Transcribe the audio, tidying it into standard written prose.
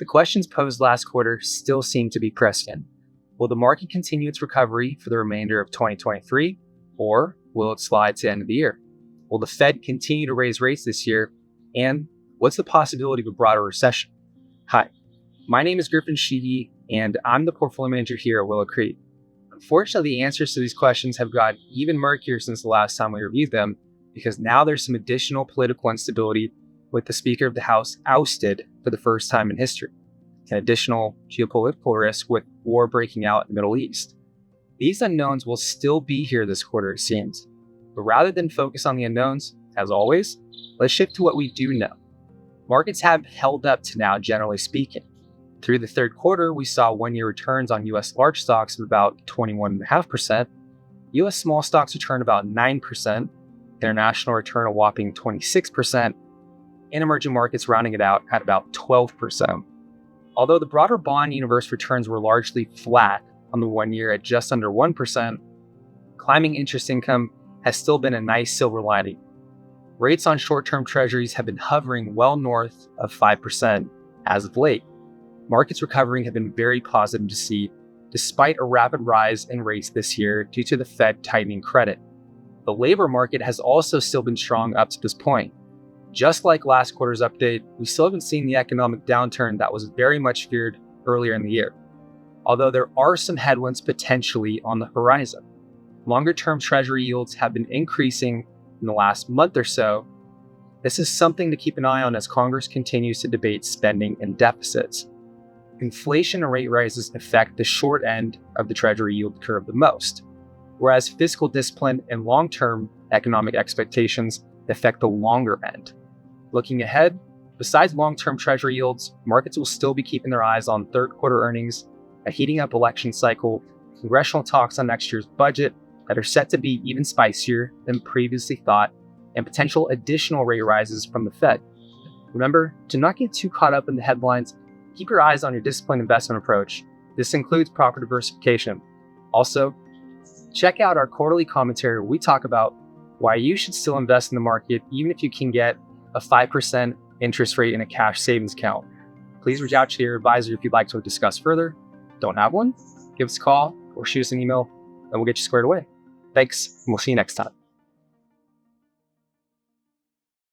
The questions posed last quarter still seem to be pressing. Will the market continue its recovery for the remainder of 2023, or will it slide to the end of the year? Will the Fed continue to raise rates this year, and what's the possibility of a broader recession? Hi, my name is Griffin Sheehy, and I'm the portfolio manager here at Willow. Unfortunately, the answers to these questions have gotten even murkier since the last time we reviewed them, because now there's some additional political instability with the Speaker of the House ousted for the first time in history, and additional geopolitical risk with war breaking out in the Middle East. These unknowns will still be here this quarter, it seems. But rather than focus on the unknowns, as always, let's shift to what we do know. Markets have held up to now, generally speaking. Through the third quarter, we saw one-year returns on U.S. large stocks of about 21.5%, U.S. small stocks return about 9%, international return a whopping 26%, and emerging markets rounding it out at about 12%. Although the broader bond universe returns were largely flat on the 1 year at just under 1%, climbing interest income has still been a nice silver lining. Rates on short-term treasuries have been hovering well north of 5% as of late. Markets recovering have been very positive to see, despite a rapid rise in rates this year due to the Fed tightening credit. The labor market has also still been strong up to this point. Just like last quarter's update, we still haven't seen the economic downturn that was very much feared earlier in the year. Although there are some headwinds potentially on the horizon. Longer-term treasury yields have been increasing in the last month or so. This is something to keep an eye on as Congress continues to debate spending and deficits. Inflation and rate rises affect the short end of the treasury yield curve the most, whereas fiscal discipline and long-term economic expectations affect the longer end. Looking ahead, besides long-term treasury yields, markets will still be keeping their eyes on third quarter earnings, a heating up election cycle, congressional talks on next year's budget that are set to be even spicier than previously thought, and potential additional rate rises from the Fed. Remember to not get too caught up in the headlines. Keep your eyes on your disciplined investment approach. This includes proper diversification. Also, check out our quarterly commentary where we talk about why you should still invest in the market even if you can get a 5% interest rate in a cash savings account. Please reach out to your advisor if you'd like to discuss further. Don't have one? Give us a call or shoot us an email and we'll get you squared away. Thanks, and we'll see you next time.